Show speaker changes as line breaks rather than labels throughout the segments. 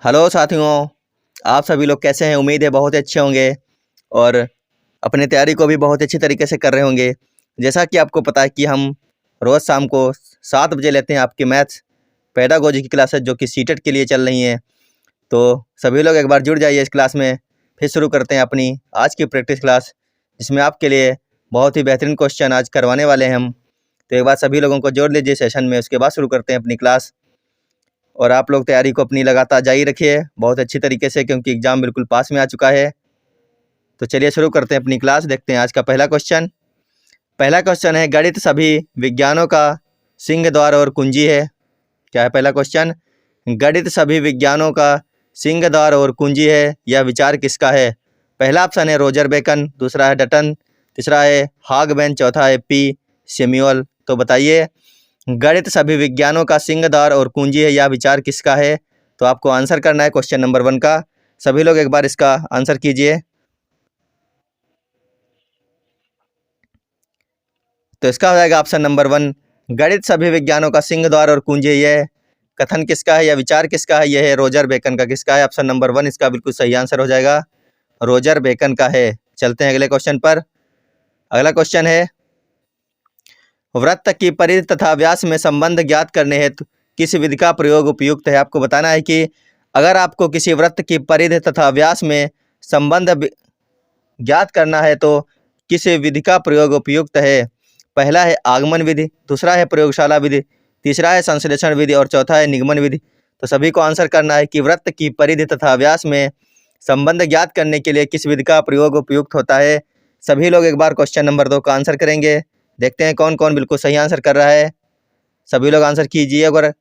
Hello साथियों, आप सभी लोग कैसे हैं? उम्मीद है बहुत अच्छे होंगे और अपनी तैयारी को भी बहुत अच्छी तरीके से कर रहे होंगे। जैसा कि आपको पता है कि हम रोज़ शाम को 7 बजे लेते हैं आपकी मैथ्स पेडागोजी की क्लासेस जो कि सीटेट के लिए चल रही हैं। तो सभी लोग एक बार जुड़ जाइए इस क्लास में। फिर शुरू करते हैं अपनी आज की प्रैक्टिस क्लास, जिसमें आपके लिए बहुत ही बेहतरीन क्वेश्चन आज करवाने वाले हैं हम। तो एक बार सभी लोगों को जोड़ लीजिए सेशन में, उसके बाद शुरू करते हैं अपनी क्लास। और आप लोग तैयारी को अपनी लगातार जारी रखिए बहुत अच्छी तरीके से, क्योंकि एग्ज़ाम बिल्कुल पास में आ चुका है। तो चलिए शुरू करते हैं अपनी क्लास। देखते हैं आज का पहला क्वेश्चन है, गणित सभी विज्ञानों का सिंह द्वार और कुंजी है। क्या है पहला क्वेश्चन? गणित सभी विज्ञानों का सिंह द्वार और कुंजी है, यह विचार किसका है? पहला ऑप्शन है रोजर बेकन, दूसरा है डटन, तीसरा है हागमैन, चौथा है पी सैमुअल। तो बताइए, गणित सभी विज्ञानों का सिंहद्वार और कुंजी है, यह विचार किसका है? तो आपको आंसर करना है क्वेश्चन नंबर 1 का। सभी लोग एक बार इसका आंसर कीजिए। तो इसका हो जाएगा ऑप्शन नंबर 1, गणित सभी विज्ञानों का सिंहद्वार और कुंजी। यह कथन किसका है या विचार किसका है? यह है रोजर बेकन का। किसका है? ऑप्शन नंबर 1 इसका बिल्कुल सही आंसर हो जाएगा, रोजर बेकन का है। चलते हैं अगले क्वेश्चन पर। अगला क्वेश्चन है, वृत्त की परिधि तथा व्यास में संबंध ज्ञात करने हेतु किस विधि का प्रयोग उपयुक्त है? आपको बताना है कि अगर आपको किसी वृत्त की परिधि तथा व्यास में संबंध ज्ञात करना है तो किस विधि का प्रयोग उपयुक्त है? पहला है आगमन विधि, दूसरा है प्रयोगशाला विधि, तीसरा है संश्लेषण विधि और चौथा है निगमन विधि। तो सभी को आंसर करना है कि वृत्त की परिधि तथा व्यास में संबंध ज्ञात करने के लिए किस विधि का प्रयोग उपयुक्त होता है। सभी लोग एक बार क्वेश्चन नंबर 2 का आंसर करेंगे। देखते हैं कौन कौन बिल्कुल सही आंसर कर रहा है। सभी लोग आंसर कीजिए। अगर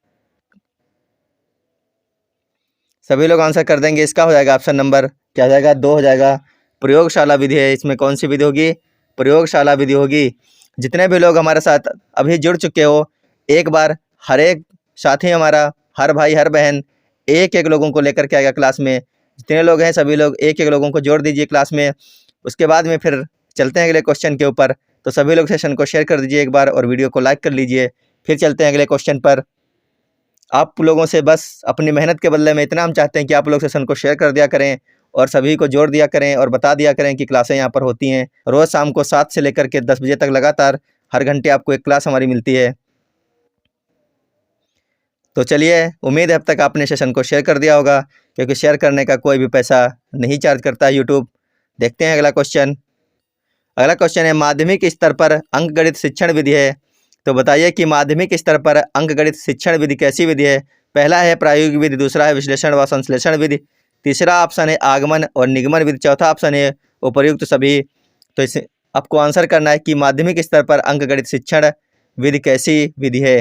सभी लोग आंसर कर देंगे, इसका हो जाएगा ऑप्शन नंबर क्या हो जाएगा? 2 हो जाएगा, प्रयोगशाला विधि है। इसमें कौन सी विधि होगी? प्रयोगशाला विधि होगी। जितने भी लोग हमारे साथ अभी जुड़ चुके हो, एक बार हर एक साथी हमारा, हर भाई हर बहन एक एक लोगों को लेकर के आएगा क्लास में। जितने लोग हैं सभी लोग एक एक लोगों को जोड़ दीजिए क्लास में। उसके बाद में फिर चलते हैं अगले क्वेश्चन के ऊपर। तो सभी लोग सेशन को शेयर कर दीजिए एक बार और वीडियो को लाइक कर लीजिए। फिर चलते हैं अगले क्वेश्चन पर। आप लोगों से बस अपनी मेहनत के बदले में इतना हम चाहते हैं कि आप लोग सेशन को शेयर कर दिया करें और सभी को जोड़ दिया करें और बता दिया करें कि क्लासें यहाँ पर होती हैं। रोज़ शाम को 7 से लेकर के 10 बजे तक लगातार हर घंटे आपको एक क्लास हमारी मिलती है। तो चलिए, उम्मीद है अब तक आपने सेशन को शेयर कर दिया होगा, क्योंकि शेयर करने का कोई भी पैसा नहीं चार्ज करता है यूट्यूब। देखते हैं अगला क्वेश्चन। अगला क्वेश्चन है, माध्यमिक स्तर पर अंकगणित शिक्षण विधि है। तो बताइए कि माध्यमिक स्तर पर अंकगणित शिक्षण विधि कैसी विधि है? पहला है प्रायोगिक विधि, दूसरा है विश्लेषण व संश्लेषण विधि, तीसरा ऑप्शन है आगमन और निगमन विधि, चौथा ऑप्शन है उपर्युक्त सभी। तो इसे आपको आंसर करना है कि माध्यमिक स्तर पर अंकगणित शिक्षण विधि कैसी विधि है।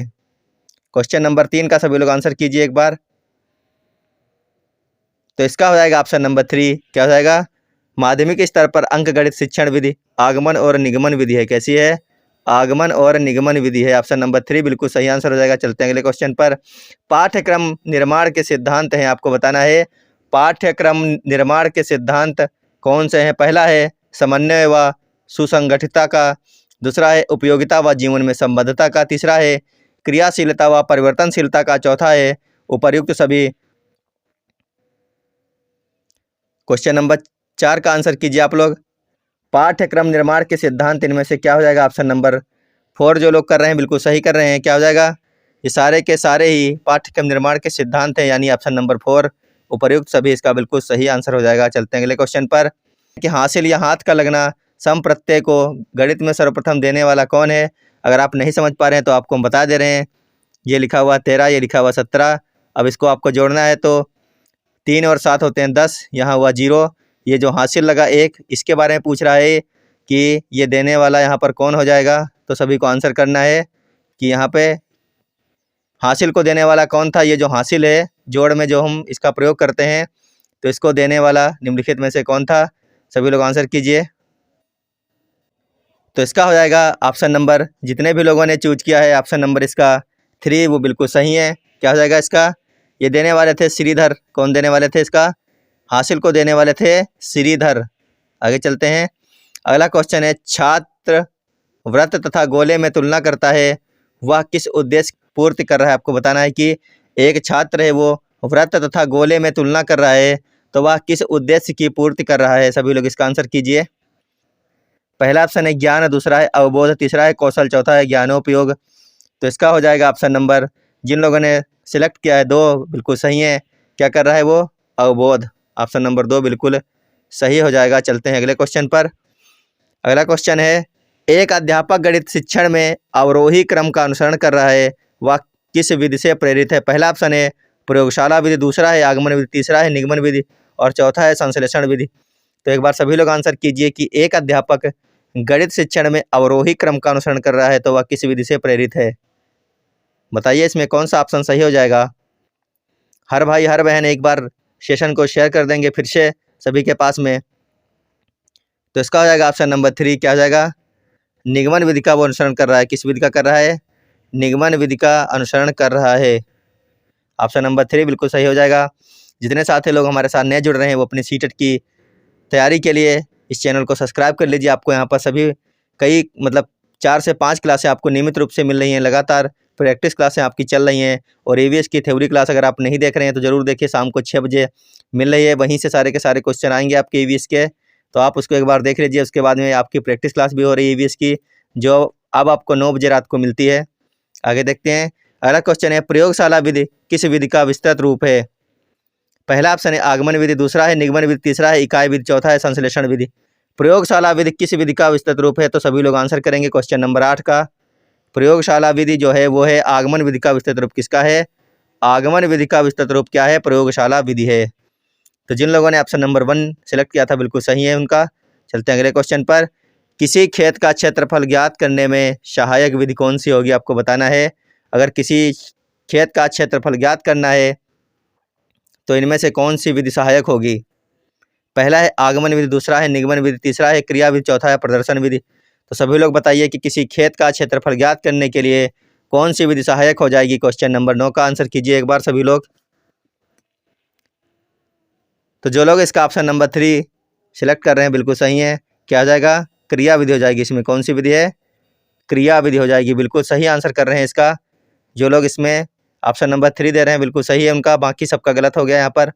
क्वेश्चन नंबर 3 का सभी लोग आंसर कीजिए एक बार। तो इसका हो जाएगा ऑप्शन नंबर 3। क्या हो जाएगा? माध्यमिक स्तर पर अंकगणित शिक्षण विधि आगमन और निगमन विधि है। कैसी है? आगमन और निगमन विधि है। ऑप्शन नंबर 3 बिल्कुल सही आंसर हो जाएगा। चलते हैं अगले क्वेश्चन पर। पाठ्यक्रम निर्माण के सिद्धांत हैं, आपको बताना है पाठ्यक्रम निर्माण के सिद्धांत कौन से हैं? पहला है समन्वय व सुसंगठितता का, दूसरा है उपयोगिता व जीवन में संबद्धता का, तीसरा है क्रियाशीलता व परिवर्तनशीलता का, चौथा है उपर्युक्त सभी। क्वेश्चन नंबर 4 का आंसर कीजिए आप लोग। पाठ्यक्रम निर्माण के सिद्धांत इनमें से क्या हो जाएगा? ऑप्शन नंबर 4 जो लोग कर रहे हैं बिल्कुल सही कर रहे हैं। क्या हो जाएगा? ये सारे के सारे ही पाठ्यक्रम निर्माण के सिद्धांत हैं, यानी ऑप्शन नंबर 4 उपर्युक्त सभी इसका बिल्कुल सही आंसर हो जाएगा। चलते हैं अगले क्वेश्चन पर कि हासिल या हाथ का लगना सम प्रत्यय को गणित में सर्वप्रथम देने वाला कौन है? अगर आप नहीं समझ पा रहे हैं तो आपको हम बता दे रहे हैं। ये लिखा हुआ 13, ये लिखा हुआ 17। अब इसको आपको जोड़ना है तो 3 और 7 होते हैं 10, यहाँ हुआ 0। ये जो हासिल लगा 1, इसके बारे में पूछ रहा है कि ये देने वाला यहाँ पर कौन हो जाएगा। तो सभी को आंसर करना है कि यहाँ पे हासिल को देने वाला कौन था। ये जो हासिल है जोड़ में जो हम इसका प्रयोग करते हैं, तो इसको देने वाला निम्नलिखित में से कौन था? सभी लोग आंसर कीजिए। तो इसका हो जाएगा ऑप्शन नंबर, जितने भी लोगों ने चूज किया है ऑप्शन नंबर इसका 3, वो बिल्कुल सही है। क्या हो जाएगा इसका? ये देने वाले थे श्रीधर। कौन देने वाले थे इसका? हासिल को देने वाले थे श्रीधर। आगे चलते हैं। अगला क्वेश्चन है, छात्र वृत्त तथा गोले में तुलना करता है, वह किस उद्देश्य पूर्ति कर रहा है? आपको बताना है कि एक छात्र है वो वृत्त तथा गोले में तुलना कर रहा है तो वह किस उद्देश्य की पूर्ति कर रहा है? सभी लोग इसका आंसर कीजिए। पहला ऑप्शन है ज्ञान, दूसरा है अवबोध, तीसरा है कौशल, चौथा है ज्ञानोपयोग। तो इसका हो जाएगा ऑप्शन नंबर, जिन लोगों ने सिलेक्ट किया है 2 बिल्कुल सही है। क्या कर रहा है वो? अवबोध। ऑप्शन नंबर 2 बिल्कुल सही हो जाएगा। चलते हैं अगले क्वेश्चन पर। अगला क्वेश्चन है, एक अध्यापक गणित शिक्षण में अवरोही क्रम का अनुसरण कर रहा है, वह किस विधि से प्रेरित है? पहला ऑप्शन है प्रयोगशाला विधि, दूसरा है आगमन विधि, तीसरा है निगमन विधि और चौथा है संश्लेषण विधि। तो एक बार सभी लोग आंसर कीजिए कि एक अध्यापक गणित शिक्षण में अवरोही क्रम का अनुसरण कर रहा है तो वह किस विधि से प्रेरित है? बताइए इसमें कौन सा ऑप्शन सही हो जाएगा। हर भाई हर बहन एक बार सेशन को शेयर कर देंगे फिर से सभी के पास में। तो इसका हो जाएगा ऑप्शन नंबर 3। क्या हो जाएगा? निगमन विधि का वो अनुसरण कर रहा है। किस विधि का कर रहा है? निगमन विधि का अनुसरण कर रहा है। ऑप्शन नंबर 3 बिल्कुल सही हो जाएगा। जितने साथी लोग हमारे साथ नए जुड़ रहे हैं वो अपनी सीटेट की तैयारी के लिए इस चैनल को सब्सक्राइब कर लीजिए। आपको यहाँ पर सभी कई 4 से 5 क्लासें आपको नियमित रूप से मिल रही हैं। लगातार प्रैक्टिस क्लासें आपकी चल रही हैं और ईवीएस की थ्योरी क्लास अगर आप नहीं देख रहे हैं तो ज़रूर देखिए, शाम को 6 बजे मिल रही है। वहीं से सारे के सारे क्वेश्चन आएंगे आपके ईवीएस के, तो आप उसको एक बार देख लीजिए। उसके बाद में आपकी प्रैक्टिस क्लास भी हो रही है ईवीएस की, जो अब आपको 9 बजे रात को मिलती है। आगे देखते हैं। अगला क्वेश्चन है, प्रयोगशाला विधि किस विधि का विस्तृत रूप है? पहला ऑप्शन है आगमन विधि, दूसरा है निगमन विधि, तीसरा है इकाई विधि, चौथा है संश्लेषण विधि। प्रयोगशाला विधि किस विधि का विस्तृत रूप है? तो सभी लोग आंसर करेंगे क्वेश्चन नंबर 8 का। प्रयोगशाला विधि जो है वो है आगमन विधि का विस्तृत रूप। किसका है? आगमन विधि का विस्तृत रूप क्या है? प्रयोगशाला विधि है। तो जिन लोगों ने ऑप्शन नंबर 1 सिलेक्ट किया था बिल्कुल सही है उनका। चलते हैं अगले क्वेश्चन पर। किसी खेत का क्षेत्रफल ज्ञात करने में सहायक विधि कौन सी होगी? आपको बताना है। अगर किसी खेत का क्षेत्रफल ज्ञात करना है तो इनमें से कौन सी विधि सहायक होगी? पहला है आगमन विधि, दूसरा है निगमन विधि, तीसरा है क्रिया विधि, चौथा है प्रदर्शन विधि। तो सभी लोग बताइए कि किसी खेत का क्षेत्रफल ज्ञात करने के लिए कौन सी विधि सहायक हो जाएगी? क्वेश्चन नंबर 9 का आंसर कीजिए एक बार सभी लोग। तो जो लोग इसका ऑप्शन नंबर 3 सिलेक्ट कर रहे हैं बिल्कुल सही है। क्या हो जाएगा? क्रिया विधि हो जाएगी। इसमें कौन सी विधि है? क्रिया विधि हो जाएगी। बिल्कुल सही आंसर कर रहे हैं इसका। जो लोग इसमें ऑप्शन नंबर 3 दे रहे हैं बिल्कुल सही है उनका, बाकी सबका गलत हो गया यहाँ पर।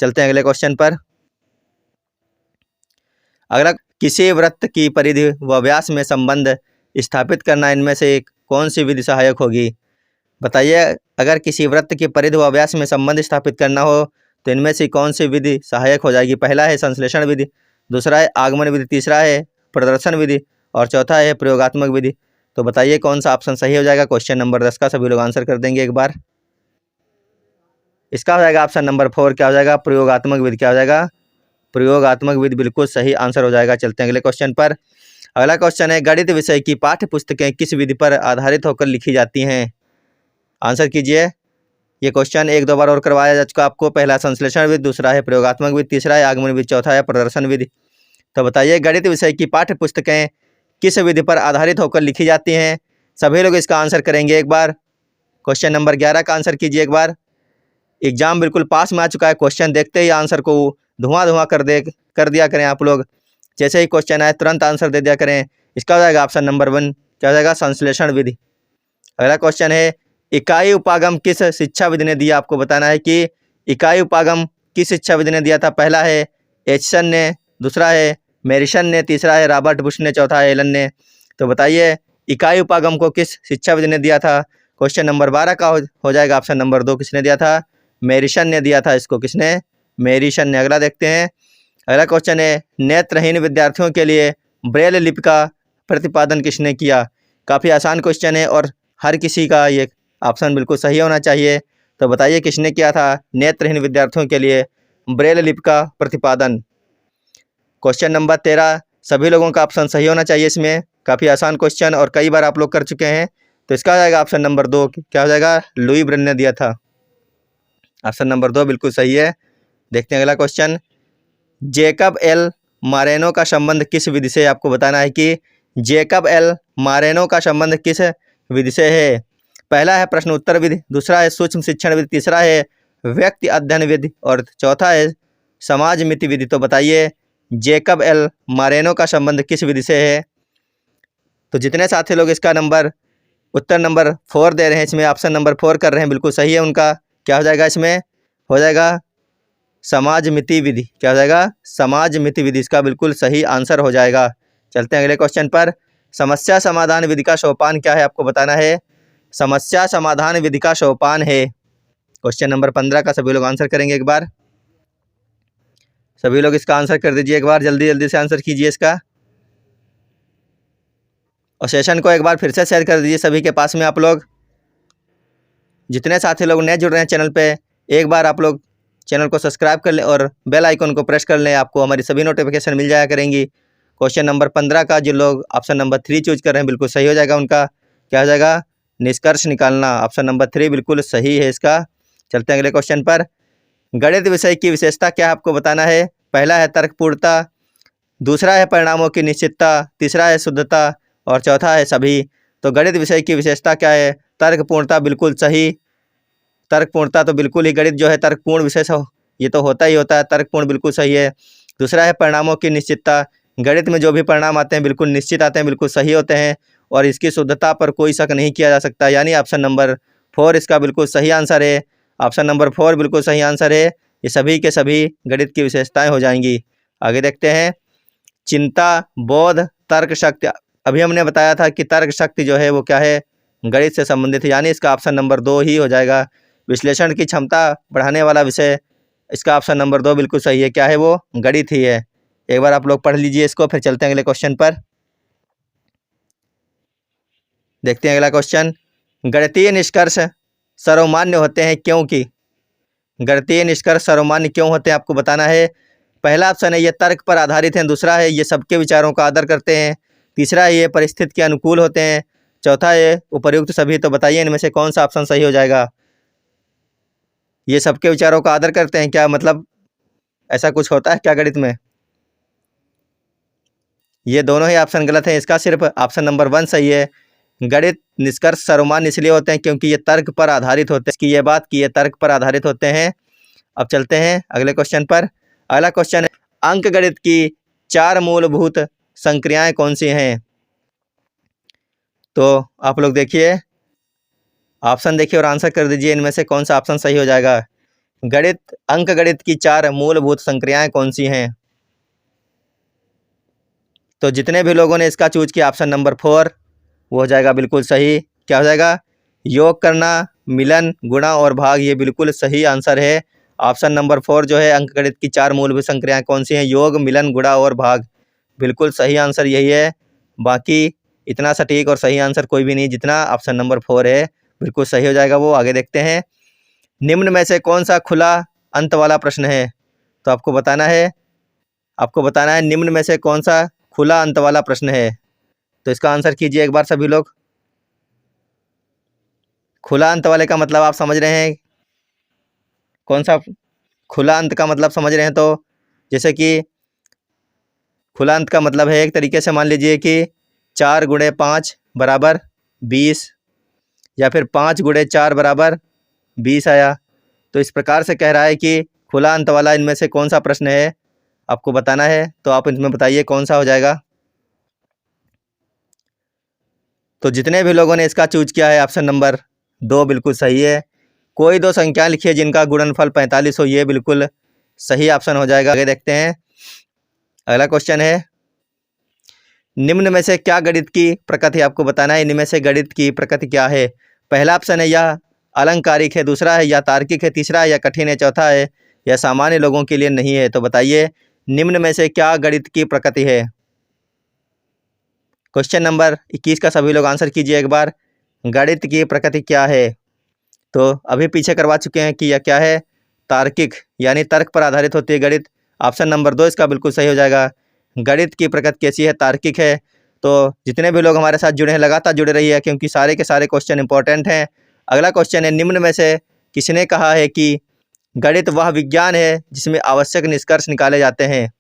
चलते हैं अगले क्वेश्चन पर। अगला, किसी वृत्त की परिधि व व्यास में संबंध स्थापित करना इनमें से कौन सी विधि सहायक होगी? बताइए, अगर किसी वृत्त की परिधि व व्यास में संबंध स्थापित करना हो तो इनमें से कौन सी विधि सहायक हो जाएगी? पहला है संश्लेषण विधि, दूसरा है आगमन विधि, तीसरा है प्रदर्शन विधि और चौथा है प्रयोगात्मक विधि। तो बताइए कौन सा ऑप्शन सही हो जाएगा? क्वेश्चन नंबर 10 का सभी लोग आंसर कर देंगे एक बार। इसका हो जाएगा ऑप्शन नंबर 4। क्या हो जाएगा? प्रयोगात्मक विधि। क्या हो जाएगा? प्रयोगात्मक विधि बिल्कुल सही आंसर हो जाएगा। चलते हैं अगले क्वेश्चन पर। अगला क्वेश्चन है, गणित विषय की पाठ्य पुस्तकें किस विधि पर आधारित होकर लिखी जाती हैं? आंसर कीजिए। ये क्वेश्चन 1-2 बार और करवाया जा चुका आपको। पहला संश्लेषण विधि, दूसरा है प्रयोगात्मक विधि, तीसरा है आगमन विधि, चौथा है प्रदर्शन विधि। तो बताइए गणित विषय की पाठ्य पुस्तकें किस विधि पर आधारित होकर लिखी जाती हैं? सभी लोग इसका आंसर करेंगे एक बार। क्वेश्चन नंबर 11 का आंसर कीजिए एक बार। एग्जाम बिल्कुल पास में आ चुका है, क्वेश्चन देखते ही आंसर को धुआं कर दिया करें आप लोग। जैसे ही क्वेश्चन आए तुरंत आंसर दे दिया करें। इसका हो जाएगा ऑप्शन नंबर 1। क्या हो जाएगा? संश्लेषण विधि। अगला क्वेश्चन है, इकाई उपागम किस शिक्षा विधि ने दिया? आपको बताना है कि इकाई उपागम किस शिक्षा विधि ने दिया था। पहला है एचसन ने, दूसरा है मेरिसन ने, तीसरा है रॉबर्ट बुश ने, चौथा है एलन ने। तो बताइए इकाई उपागम को किस शिक्षा विधि ने दिया था? क्वेश्चन नंबर 12 का हो जाएगा ऑप्शन नंबर 2। किसने दिया था? मेरिसन ने दिया था इसको। किसने? मेरिसन ने। अगला देखते हैं। अगला क्वेश्चन है, नेत्रहीन विद्यार्थियों के लिए ब्रेल लिपि का प्रतिपादन किसने किया? काफ़ी आसान क्वेश्चन है और हर किसी का ये ऑप्शन बिल्कुल सही होना चाहिए। तो बताइए किसने किया था नेत्रहीन विद्यार्थियों के लिए ब्रेल लिपि का प्रतिपादन? क्वेश्चन नंबर 13 सभी लोगों का ऑप्शन सही होना चाहिए। इसमें काफ़ी आसान क्वेश्चन और कई बार आप लोग कर चुके हैं। तो इसका हो जाएगा ऑप्शन नंबर 2। क्या हो जाएगा? लुई ब्रेल ने दिया था। ऑप्शन नंबर 2 बिल्कुल सही है। देखते हैं अगला क्वेश्चन। जेकब एल मारेनो का संबंध किस विधि से? आपको बताना है कि जेकब एल मारेनो का संबंध किस विधि से है। पहला है प्रश्न उत्तर विधि, दूसरा है सूक्ष्म शिक्षण विधि, तीसरा है व्यक्ति अध्ययन विधि और चौथा है समाज मिति विधि। तो बताइए जेकब एल मारेनो का संबंध किस विधि से है? तो जितने साथी लोग इसका उत्तर नंबर 4 दे रहे हैं, इसमें ऑप्शन नंबर 4 कर रहे हैं, बिल्कुल सही है उनका। क्या हो जाएगा इसमें? हो जाएगा समाज मिति विधि। क्या हो जाएगा? समाज मिति विधि इसका बिल्कुल सही आंसर हो जाएगा। चलते हैं अगले क्वेश्चन पर। समस्या समाधान विधि का सोपान क्या है आपको बताना है। समस्या समाधान विधि का सोपान है क्वेश्चन नंबर 15 का सभी लोग आंसर करेंगे एक बार। सभी लोग इसका आंसर कर दीजिए एक बार, जल्दी जल्दी से आंसर कीजिए इसका। और सेशन को एक बार फिर से शेयर कर दीजिए सभी के पास में। आप लोग जितने साथी लोग नए जुड़ रहे हैं चैनल पे, एक बार आप लोग चैनल को सब्सक्राइब कर लें और बेल आइकन को प्रेस कर लें, आपको हमारी सभी नोटिफिकेशन मिल जाया करेंगी। क्वेश्चन नंबर 15 का जो लोग ऑप्शन नंबर 3 चूज कर रहे हैं बिल्कुल सही हो जाएगा उनका। क्या हो जाएगा? निष्कर्ष निकालना। ऑप्शन नंबर 3 बिल्कुल सही है इसका। चलते हैं अगले क्वेश्चन पर। गणित विषय की विशेषता क्या है आपको बताना है। पहला है तर्कपूर्णता, दूसरा है परिणामों की निश्चितता, तीसरा है शुद्धता और चौथा है सभी। तो गणित विषय की विशेषता क्या है? तर्कपूर्णता बिल्कुल सही। तर्कपूर्णता तो बिल्कुल ही, गणित जो है तर्कपूर्ण विषय हो, ये तो होता ही होता है, तर्कपूर्ण बिल्कुल सही है। दूसरा है परिणामों की निश्चितता, गणित में जो भी परिणाम आते हैं बिल्कुल निश्चित आते हैं, बिल्कुल सही होते हैं और इसकी शुद्धता पर कोई शक नहीं किया जा सकता, यानी ऑप्शन नंबर 4 इसका बिल्कुल सही आंसर है। ऑप्शन नंबर 4 बिल्कुल सही आंसर है। ये सभी के सभी गणित की विशेषताएं हो जाएंगी। आगे देखते हैं। चिंता, बोध, तर्क शक्ति। अभी हमने बताया था कि तर्क शक्ति जो है वो क्या है? गणित से संबंधित है, यानी इसका ऑप्शन नंबर 2 ही हो जाएगा। विश्लेषण की क्षमता बढ़ाने वाला विषय, इसका ऑप्शन नंबर 2 बिल्कुल सही है। क्या है वो? गणित ही है। एक बार आप लोग पढ़ लीजिए इसको, फिर चलते हैं अगले क्वेश्चन पर। देखते हैं अगला क्वेश्चन। गणितीय निष्कर्ष सर्वमान्य होते हैं क्योंकि। गणितीय निष्कर्ष सर्वमान्य क्यों होते हैं आपको बताना है। पहला ऑप्शन है ये तर्क पर आधारित हैं, दूसरा है ये सबके विचारों का आदर करते हैं, तीसरा है ये परिस्थिति के अनुकूल होते हैं, चौथा है उपर्युक्त सभी। तो बताइए इनमें से कौन सा ऑप्शन सही हो जाएगा। ये सबके विचारों का आदर करते हैं, क्या मतलब ऐसा कुछ होता है क्या गणित में? ये दोनों ही ऑप्शन गलत हैं, इसका सिर्फ ऑप्शन नंबर 1 सही है। गणित निष्कर्ष सर्वमान्य इसलिए होते हैं क्योंकि ये तर्क पर आधारित होते हैं, इसकी ये बात कि ये तर्क पर आधारित होते हैं। अब चलते हैं अगले क्वेश्चन पर। अगला क्वेश्चन है अंकगणित की 4 मूलभूत संक्रियाएं कौन सी हैं। तो आप लोग देखिए, ऑप्शन देखिए और आंसर कर दीजिए इनमें से कौन सा ऑप्शन सही हो जाएगा। अंकगणित की 4 मूलभूत संक्रियाएं कौन सी हैं। तो जितने भी लोगों ने इसका चूज किया ऑप्शन नंबर 4 वो हो जाएगा बिल्कुल सही। क्या हो जाएगा? योग करना, मिलन, गुणा और भाग, ये बिल्कुल सही आंसर है। ऑप्शन नंबर 4 जो है अंकगणित की 4 मूलभूत संक्रियाएं कौन सी हैं? योग, मिलन, गुणा और भाग, बिल्कुल सही आंसर यही है। बाकी इतना सटीक और सही आंसर कोई भी नहीं जितना ऑप्शन नंबर 4 है, बिल्कुल सही हो जाएगा वो। आगे देखते हैं। निम्न में से कौन सा खुला अंत वाला प्रश्न है। तो आपको बताना है निम्न में से कौन सा खुला अंत वाला प्रश्न है। तो इसका आंसर कीजिए एक बार सभी लोग। खुला अंत वाले का मतलब आप समझ रहे हैं कौन सा? खुला अंत का मतलब समझ रहे हैं तो जैसे कि खुला अंत का मतलब है, एक तरीके से मान लीजिए कि 4 गुणे 5 बराबर 20 या फिर 5 गुणे 4 बराबर 20 आया। तो इस प्रकार से कह रहा है कि खुला अंत वाला इनमें से कौन सा प्रश्न है आपको बताना है। तो आप इनमें बताइए कौन सा हो जाएगा। तो जितने भी लोगों ने इसका चूज किया है ऑप्शन नंबर 2 बिल्कुल सही है। कोई दो संख्या लिखिए जिनका गुणनफल 45 हो, ये बिल्कुल सही ऑप्शन हो जाएगा। आगे देखते हैं। अगला क्वेश्चन है निम्न में से क्या गणित की प्रकृति आपको बताना है। इनमें में से गणित की प्रकृति क्या है। पहला ऑप्शन है यह अलंकारिक है, दूसरा है या तार्किक है, तीसरा है या कठिन है, चौथा है या सामान्य लोगों के लिए नहीं है। तो बताइए निम्न में से क्या गणित की प्रकृति है। क्वेश्चन नंबर 21 का सभी लोग आंसर कीजिए एक बार। गणित की प्रकृति क्या है। तो अभी पीछे करवा चुके हैं कि यह क्या है? तार्किक, यानी तर्क पर आधारित होती है गणित। ऑप्शन नंबर 2 इसका बिल्कुल सही हो जाएगा। गणित की प्रकृति कैसी है? तार्किक है। तो जितने भी लोग हमारे साथ जुड़े हैं लगातार जुड़े रहिए क्योंकि सारे के सारे क्वेश्चन इंपॉर्टेंट हैं। अगला क्वेश्चन है निम्न में से किसने कहा है कि गणित वह विज्ञान है जिसमें आवश्यक निष्कर्ष निकाले जाते हैं।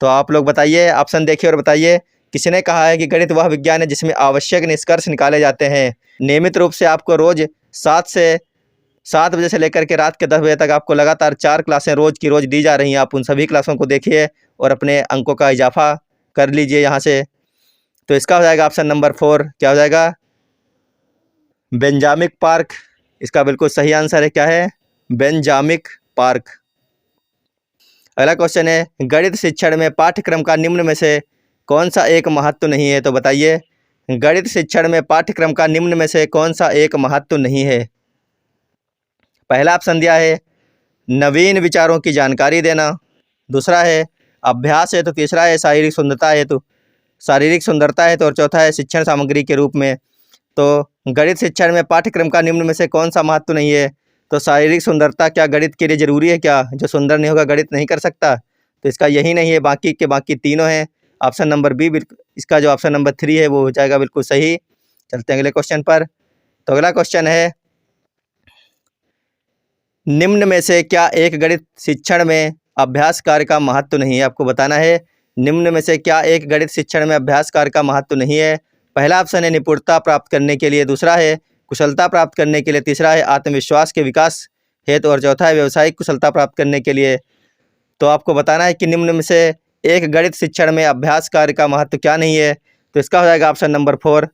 तो आप लोग बताइए, ऑप्शन देखिए और बताइए किसने कहा है कि गणित वह विज्ञान है जिसमें आवश्यक निष्कर्ष निकाले जाते हैं। नियमित रूप से आपको रोज 7 बजे से लेकर के रात के 10 बजे तक आपको लगातार 4 क्लासें रोज की रोज दी जा रही हैं। आप उन सभी क्लासों को देखिए और अपने अंकों का इजाफा कर लीजिए यहाँ से। तो इसका हो जाएगा ऑप्शन नंबर 4। क्या हो जाएगा? बेंजामिन पार्क इसका बिल्कुल सही आंसर है क्या है, बेंजामिन पार्क। अगला क्वेश्चन है, गणित शिक्षण में पाठ्यक्रम का निम्न में से कौन सा एक महत्व नहीं है। तो बताइए, गणित शिक्षण में पाठ्यक्रम का निम्न में से कौन सा एक महत्व नहीं है। पहला ऑप्शन दिया है नवीन विचारों की जानकारी देना, दूसरा है अभ्यास है, तो तीसरा है शारीरिक सुंदरता है, तो और चौथा है शिक्षण सामग्री के रूप में। तो गणित शिक्षण में पाठ्यक्रम का निम्न में से कौन सा महत्व नहीं है। तो शारीरिक सुंदरता क्या गणित के लिए जरूरी है क्या, जो सुंदर नहीं होगा गणित नहीं कर सकता। तो इसका यही नहीं है, बाकी के बाकी तीनों हैं। ऑप्शन नंबर बी इसका जो ऑप्शन नंबर 3 है वो हो जाएगा बिल्कुल सही। चलते हैं अगले क्वेश्चन पर। तो अगला क्वेश्चन है, निम्न में से क्या एक गणित शिक्षण में अभ्यास कार्य का महत्व नहीं है। आपको बताना है निम्न में से क्या एक गणित शिक्षण में अभ्यास कार्य का महत्व नहीं है। पहला ऑप्शन है निपुणता प्राप्त करने के लिए, दूसरा है कुशलता प्राप्त करने के लिए, तीसरा है आत्मविश्वास के विकास हेतु और चौथा है व्यावसायिक कुशलता प्राप्त करने के लिए। तो आपको बताना है कि निम्न में से एक गणित शिक्षण में अभ्यास कार्य का महत्व क्या नहीं है। तो इसका हो जाएगा ऑप्शन नंबर 4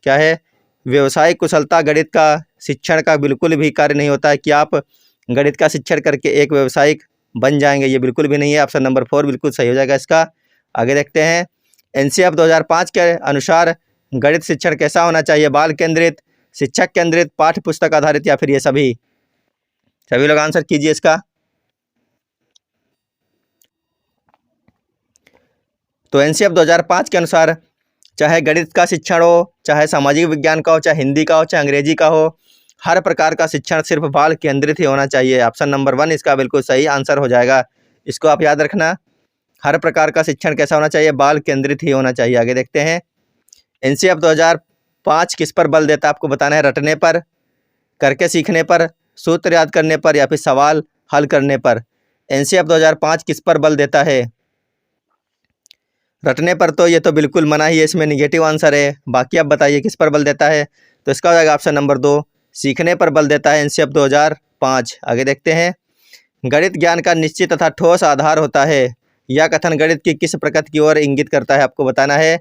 क्या है, व्यावसायिक कुशलता। गणित का शिक्षण का बिल्कुल भी कार्य नहीं होता है कि आप गणित का शिक्षण करके एक व्यवसायिक बन जाएंगे, ये बिल्कुल भी नहीं है। ऑप्शन नंबर 4 बिल्कुल सही हो जाएगा इसका। आगे देखते हैं, एनसीईआरटी 2005 के अनुसार गणित शिक्षण कैसा होना चाहिए, बाल केंद्रित, शिक्षक केंद्रित, पाठ्य पुस्तक आधारित या फिर ये सभी। सभी लोग आंसर कीजिए इसका। तो एनसीईआरटी 2005 के अनुसार चाहे गणित का शिक्षण हो, चाहे सामाजिक विज्ञान का हो, चाहे हिंदी का हो, चाहे अंग्रेजी का हो, हर प्रकार का शिक्षण सिर्फ बाल केंद्रित ही होना चाहिए। ऑप्शन नंबर 1 इसका बिल्कुल सही आंसर हो जाएगा। इसको आप याद रखना, हर प्रकार का शिक्षण कैसा होना चाहिए, बाल केंद्रित ही होना चाहिए। आगे देखते हैं, एनसीईआरटी 2005 किस पर बल देता है। आपको बताना है रटने पर, करके सीखने पर, सूत्र याद करने पर या फिर सवाल हल करने पर। एनसीईआरटी 2005 किस पर बल देता है। रटने पर तो ये तो बिल्कुल मना ही है, इसमें निगेटिव आंसर है। बाकी आप बताइए किस पर बल देता है। तो इसका हो जाएगा ऑप्शन नंबर 2, सीखने पर बल देता है एनसीईआरटी 2005। आगे देखते हैं, गणित ज्ञान का निश्चित तथा ठोस आधार होता है, यह कथन गणित की किस प्रकृति की ओर इंगित करता है। आपको बताना है,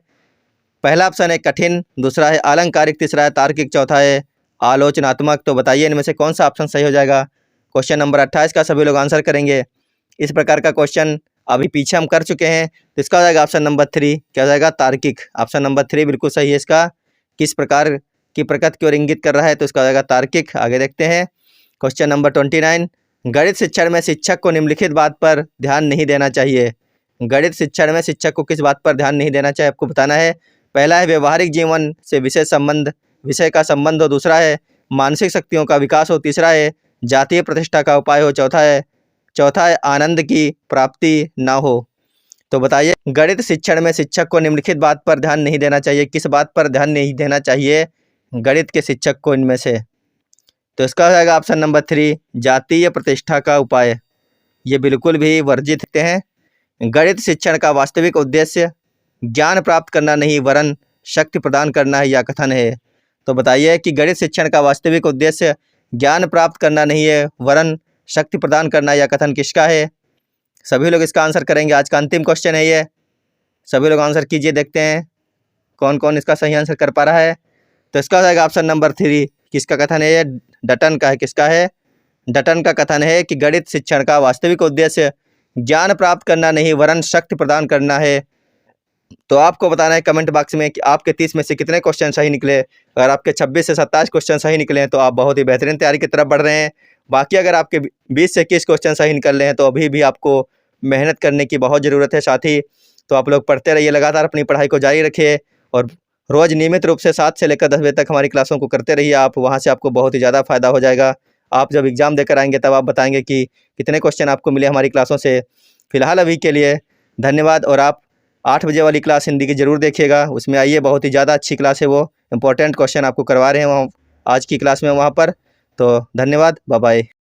पहला ऑप्शन है कठिन, दूसरा है अलंकारिक, तीसरा है तार्किक, चौथा है आलोचनात्मक। तो बताइए इनमें से कौन सा ऑप्शन सही हो जाएगा। क्वेश्चन नंबर 28 का सभी लोग आंसर करेंगे। इस प्रकार का क्वेश्चन अभी पीछे हम कर चुके हैं। तो इसका हो जाएगा ऑप्शन नंबर 3 क्या हो जाएगा, तार्किक। ऑप्शन नंबर 3 बिल्कुल सही है इसका। किस प्रकार की प्रकृति की ओर इंगित कर रहा है, तो इसका हो जाएगा तार्किक। आगे देखते हैं, क्वेश्चन नंबर 29, गणित शिक्षण में शिक्षक को निम्नलिखित बात पर ध्यान नहीं देना चाहिए। गणित शिक्षण में शिक्षक को किस बात पर ध्यान नहीं देना चाहिए, आपको बताना है। पहला है व्यवहारिक जीवन से विषय का संबंध हो, दूसरा है मानसिक शक्तियों का विकास हो, तीसरा है जातीय प्रतिष्ठा का उपाय हो, चौथा है आनंद की प्राप्ति ना हो। तो बताइए गणित शिक्षण में शिक्षक को निम्नलिखित बात पर ध्यान नहीं देना चाहिए, किस बात पर ध्यान नहीं देना चाहिए गणित के शिक्षक को इनमें से। तो इसका हो जाएगा ऑप्शन नंबर 3 जातीय प्रतिष्ठा का उपाय। ये बिल्कुल भी वर्जित हैं। गणित शिक्षण का वास्तविक उद्देश्य ज्ञान प्राप्त करना नहीं वरन शक्ति प्रदान करना है, यह कथन है। तो बताइए कि गणित शिक्षण का वास्तविक उद्देश्य ज्ञान प्राप्त करना नहीं है वरन शक्ति प्रदान करना, यह कथन किसका है। सभी लोग इसका आंसर करेंगे। आज का अंतिम क्वेश्चन है ये, सभी लोग आंसर कीजिए, देखते हैं कौन कौन इसका सही आंसर कर पा रहा है। तो इसका हो जाएगा ऑप्शन नंबर 3, किसका कथन है ये, डटन का है। किसका है, डटन का कथन है कि गणित शिक्षण का वास्तविक उद्देश्य ज्ञान प्राप्त करना नहीं वरन शक्ति प्रदान करना है। तो आपको बताना है कमेंट बॉक्स में कि आपके 30 में से कितने क्वेश्चन सही निकले। अगर आपके 26 से 27 क्वेश्चन सही निकले हैं तो आप बहुत ही बेहतरीन तैयारी की तरफ बढ़ रहे हैं। बाकी अगर आपके 20 से 21 क्वेश्चन सही निकल रहे हैं तो अभी भी आपको मेहनत करने की बहुत ज़रूरत है। साथ ही तो आप लोग पढ़ते रहिए, लगातार अपनी पढ़ाई को जारी रखिए और रोज़ नियमित रूप से 7 से लेकर 10 बजे तक हमारी क्लासों को करते रहिए। आप वहाँ से आपको बहुत ही ज़्यादा फ़ायदा हो जाएगा। आप जब एग्ज़ाम देकर आएंगे तब आप बताएंगे कि कितने क्वेश्चन आपको मिले हमारी क्लासों से। फिलहाल अभी के लिए धन्यवाद। और आप 8 बजे वाली क्लास हिंदी की ज़रूर देखिएगा, उसमें आइए, बहुत ही ज़्यादा अच्छी क्लास है वो, इंपॉर्टेंट क्वेश्चन आपको करवा रहे हैं वहाँ आज की क्लास में वहाँ पर। तो धन्यवाद, बाय बाय।